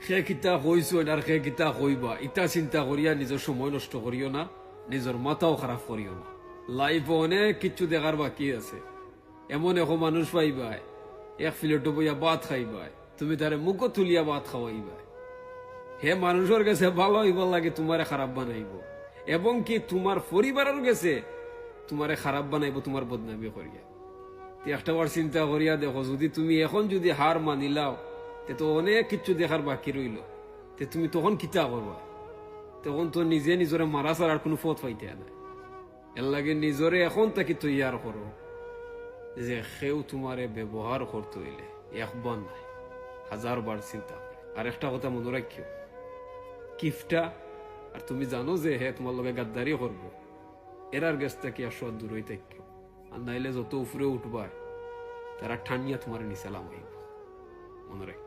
সে কিতা কইছো আর সে কিতা কইবা ইটা চিন্তা করিয়া নিজের সময় নষ্ট করিও না, নিজের মাথাও খারাপ করিও না। লাইফে অনেক কিছু দেখার বাকি আছে। এমন এখন মানুষ পাইবাই এক প্লেটও বইয়া ভাত খাইবাই, তুমি তারে মুখও তুলিয়া ভাত খাওয়াইবাই। হে মানুষের কাছে ভালো হইবার লাগে তোমারে খারাপ বানাইব, এবং কি তোমার পরিবারের কাছে তোমারে খারাপ বানাইব, তোমার বদনামি করিয়া। একটা বার চিন্তা করিয়া দেখো, যদি তুমি এখন যদি হার মানিলাও তে তো অনেক কিছু দেখার বাকি রইল, তে তুমি তখন কিতা করবা? তখন তো নিজে নিজরে মারা ছাড়ার কোনো পথ পাইতে না। এর লাগে নিজরে এখন তাকে তৈয়ার করো যে সেও তোমারে ব্যবহার করতে হইলে একবার নাই 1000 বার চিন্তা করে। আর একটা কথা মনে রাখিও, কিফটা আর তুমি জানো যে হে তোমার লগে গাদ্দারি করবো, এরার গেছ থেকে আসো দূরই থাকিও। আর নাইলে যত উপরে উঠবায় তারা ঠান্নিয়া তোমার নিচে লামাইব, মনে রাখ।